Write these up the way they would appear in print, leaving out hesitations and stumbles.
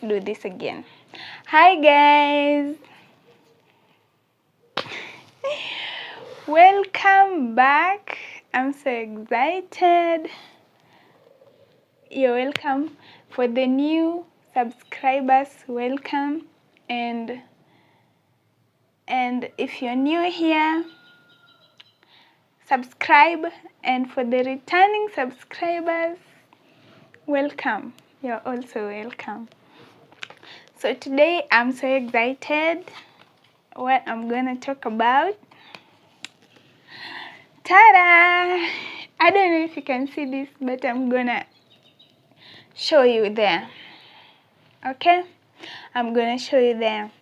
do this again. Hi guys, welcome back. I'm so excited. You're welcome. For the new subscribers, welcome. And if you're new here, subscribe. And for the returning subscribers, welcome. You're also welcome. So today I'm so excited what I'm gonna talk about. Ta-da! I don't know if you can see this, but I'm gonna show you there. Okay? I'm gonna show you there.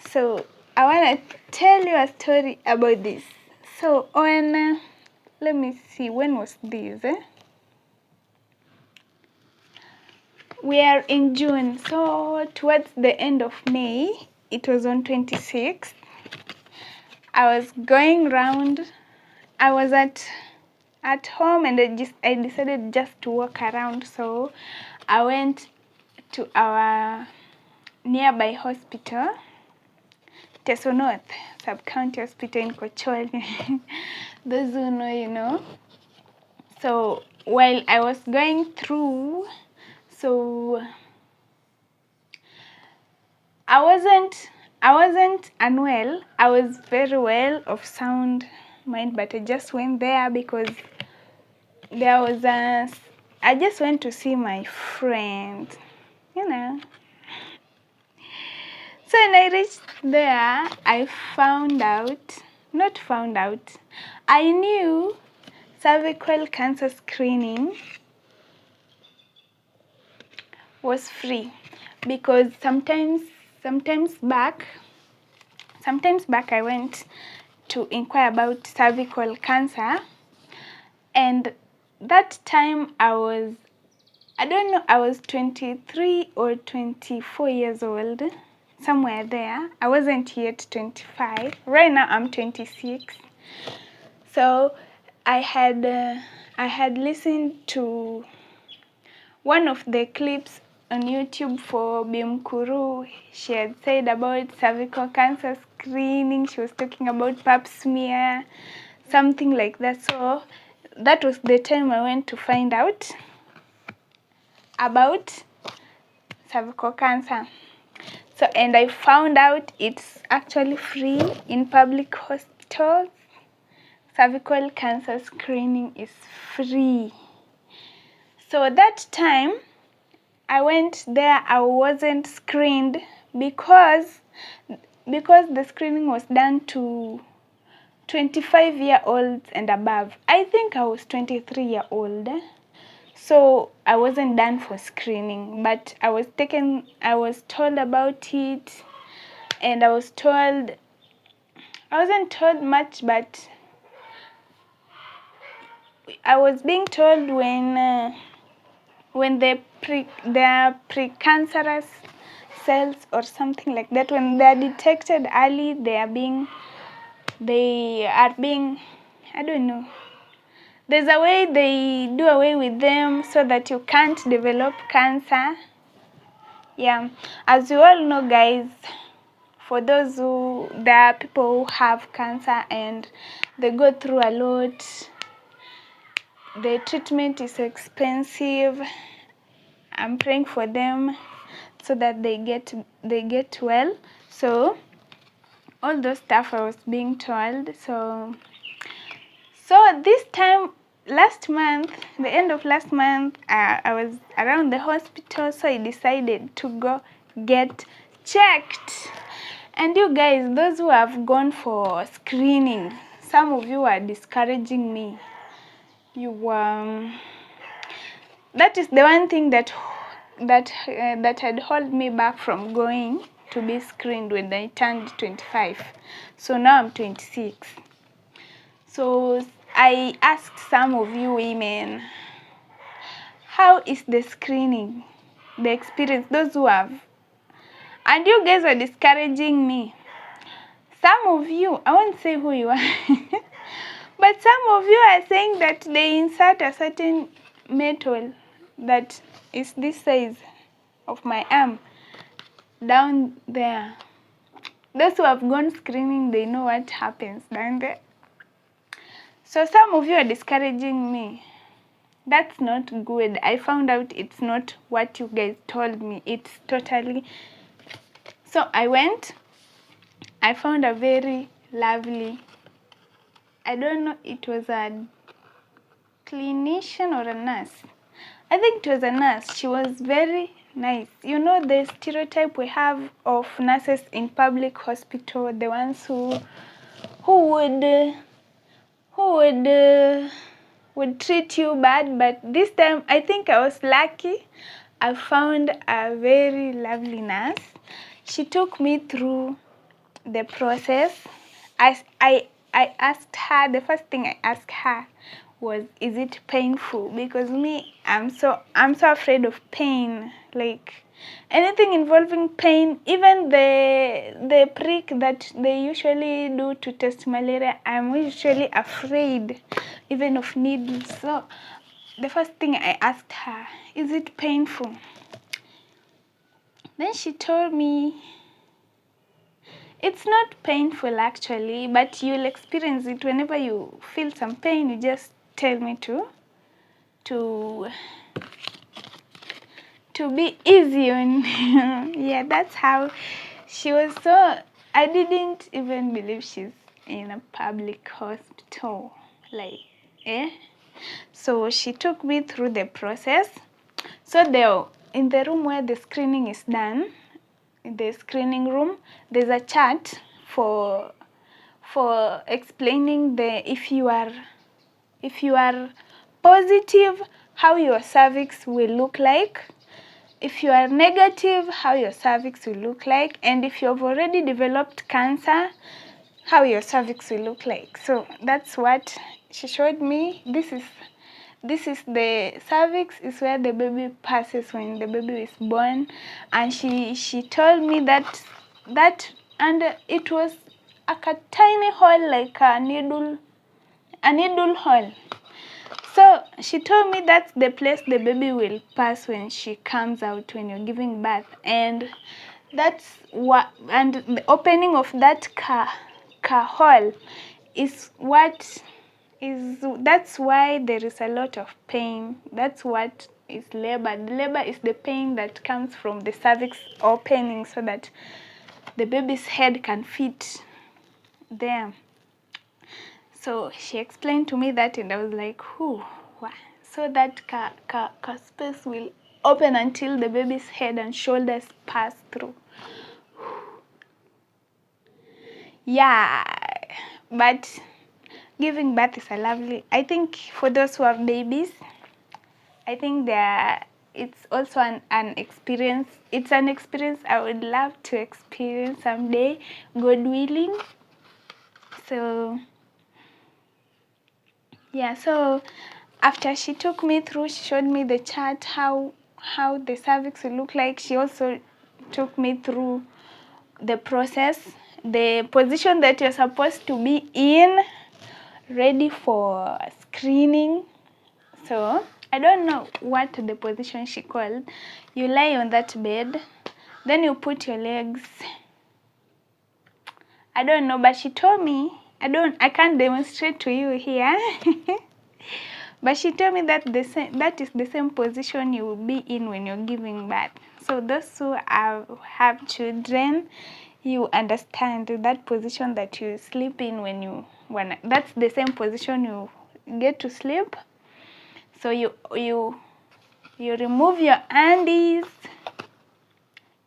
So I wanna tell you a story about this. So on let me see, when was this? We are in June, so towards the end of May, it was on 26th. I was going round. I was at home and I decided just to walk around. So I went to our nearby hospital, Teso North Sub-County Hospital in Kocholi. Those who know, you know. So while I was going through, so I wasn't unwell. I was very well of sound mind, but I just went there because there was I just went to see my friend, you know. So when I reached there, I knew cervical cancer screening was free, because sometimes back I went to inquire about cervical cancer, and that time I was 23 or 24 years old, somewhere there. I wasn't yet 25. Right now I'm 26. So I had listened to one of the clips on YouTube for Bimkuru. She had said about cervical cancer screening. She was talking about pap smear, something like that. So that was the time I went to find out about cervical cancer. So, and I found out it's actually free in public hospitals. Cervical cancer screening is free. So that time I went there, I wasn't screened because the screening was done to 25-year-olds and above. I think I was 23-year-old. So I wasn't done for screening, but I was told about it, and I wasn't told much, but I was being told when the precancerous cells or something like that, when they are detected early, they are being, I don't know. There's a way they do away with them so that you can't develop cancer. Yeah, as you all know, guys, there are people who have cancer and they go through a lot. The treatment is expensive. I'm praying for them so that they get well. So all those stuff I was being told. So this time, last month, the end of last month, I was around the hospital, so I decided to go get checked. And you guys, those who have gone for screening, some of you are discouraging me. That is the one thing that had held me back from going to be screened when I turned 25. So now I'm 26. So I asked some of you women, how is the screening, the experience, those who have? And you guys are discouraging me. Some of you, I won't say who you are, but some of you are saying that they insert a certain metal that is this size of my arm. down there. Those who have gone screening, they know what happens down there. So some of you are discouraging me. That's not good. I found out it's not what you guys told me. It's totally... So I went. I found a very lovely, I don't know, it was a clinician or a nurse. I think it was a nurse. She was very nice. You know the stereotype we have of nurses in public hospital, the ones who would treat you bad, but this time I think I was lucky. I found a very lovely nurse. She took me through the process. I asked her, the first thing I asked her was, is it painful? Because me, I'm so afraid of pain. Like anything involving pain, even the prick that they usually do to test malaria, I'm usually afraid even of needles. So the first thing I asked her, is it painful? Then she told me, it's not painful actually, but you'll experience it whenever you feel some pain. You just tell me to be easy on. Yeah, that's how she was. So I didn't even believe she's in a public hospital. Like, so she took me through the process. So in the room where the screening is done, in the screening room, there's a chart for explaining if you are positive, how your cervix will look like. If you are negative, how your cervix will look like. And if you have already developed cancer, how your cervix will look like. So that's what she showed me. This is the cervix, is where the baby passes when the baby is born. And she told me that and it was a tiny hole, like a needle hole. So she told me that's the place the baby will pass when she comes out, when you're giving birth. And that's what, and the opening of that hole is that's why there is a lot of pain. That's what is labor. The labor is the pain that comes from the cervix opening so that the baby's head can fit there. So she explained to me that, and I was like, whew, wow. So that space will open until the baby's head and shoulders pass through. Yeah, but giving birth is a lovely, I think for those who have babies, I think it's also an experience. It's an experience I would love to experience someday, God willing. So yeah, so after she took me through, she showed me the chart, how the cervix will look like. She also took me through the process, the position that you're supposed to be in, ready for screening. So I don't know what the position she called. You lie on that bed, then you put your legs, I don't know, but she told me, I can't demonstrate to you here. But she told me that that is the same position you will be in when you're giving birth. So those who have children, you understand that position that you sleep in when that's the same position you get to sleep. So you remove your undies.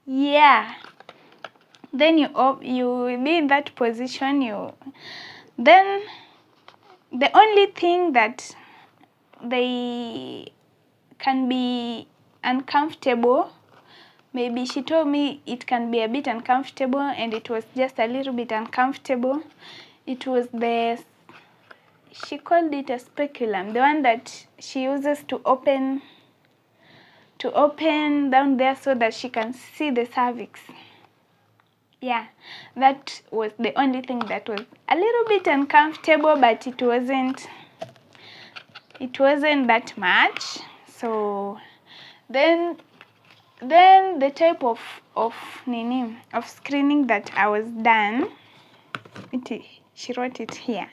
Yeah. Then you be in that position. Then the only thing that they can be uncomfortable, maybe she told me it can be a bit uncomfortable, and it was just a little bit uncomfortable. It was she called it a speculum, the one that she uses to open down there so that she can see the cervix. Yeah, that was the only thing that was a little bit uncomfortable, but it wasn't that much. So then Then the type of screening that I was done, she wrote it here.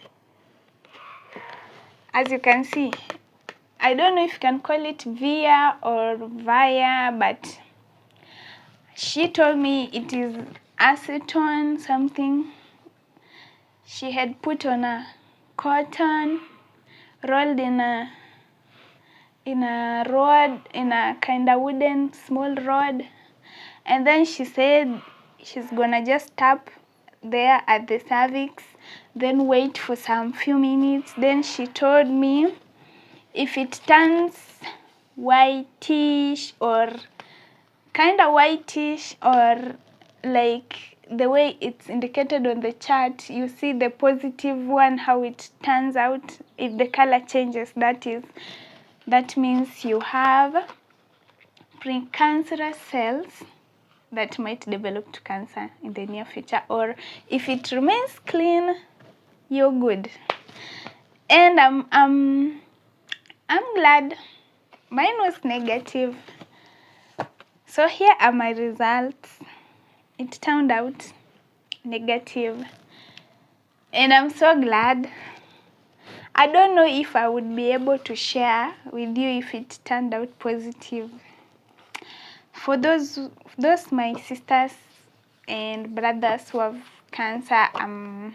As you can see, I don't know if you can call it via or via, but she told me it is acetone something. She had put on a cotton, rolled in a rod, in a kind of wooden small rod, and then she said she's gonna just tap there at the cervix, then wait for some few minutes. Then she told me if it turns whitish or kind of whitish, or like the way it's indicated on the chart, you see the positive one, how it turns out. If the color changes, that means you have precancerous cells that might develop to cancer in the near future. Or if it remains clean, you're good. And I'm glad mine was negative. So here are my results. It turned out negative, and I'm so glad. I don't know if I would be able to share with you if it turned out positive. For those my sisters and brothers who have cancer, I'm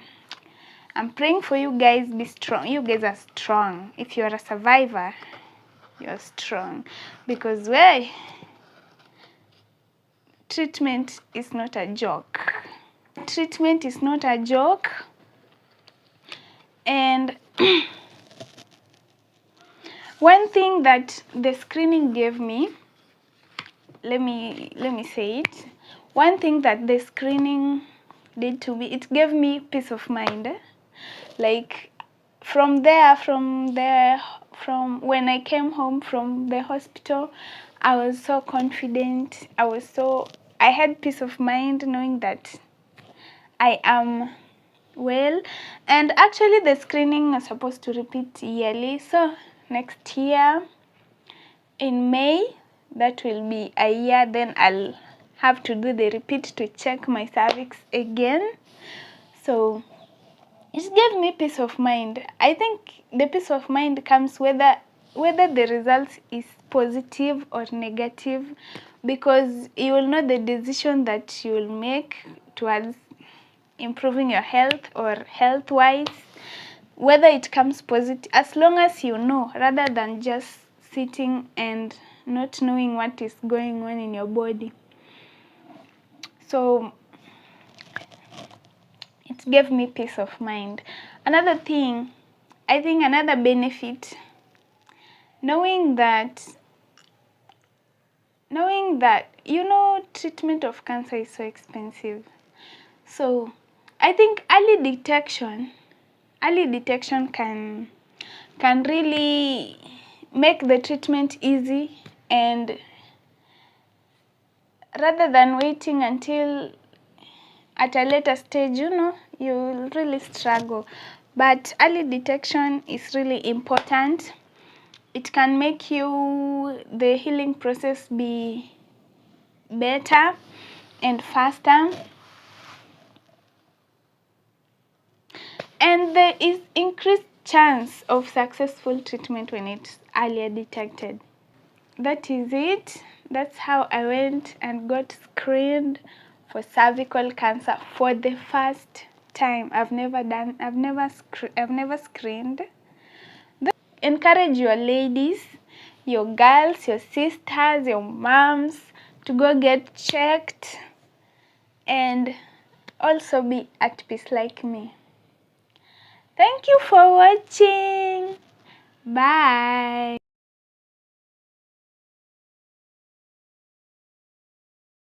praying for you guys. Be strong. You guys are strong. If you're a survivor, you're strong, because treatment is not a joke. Treatment is not a joke. And one thing that the screening gave me, let me say it. One thing that the screening did to me, it gave me peace of mind. Like from when I came home from the hospital, I was so confident. I had peace of mind knowing that I am well. And actually the screening is supposed to repeat yearly. So next year in May, that will be a year. Then I'll have to do the repeat to check my cervix again. So it gave me peace of mind. I think the peace of mind comes whether the result is positive or negative, because you will know the decision that you will make towards improving your health or health-wise, whether it comes positive, as long as you know, rather than just sitting and not knowing what is going on in your body. So it gave me peace of mind. Another thing, I think another benefit, knowing that treatment of cancer is so expensive. So I think early detection can really make the treatment easy, and rather than waiting until at a later stage, you'll really struggle. But early detection is really important. It can make the healing process be better and faster. And there is increased chance of successful treatment when it's earlier detected. That is it. That's how I went and got screened for cervical cancer for the first time. I've never screened. Encourage your ladies, your girls, your sisters, your moms to go get checked and also be at peace like me. Thank you for watching. Bye.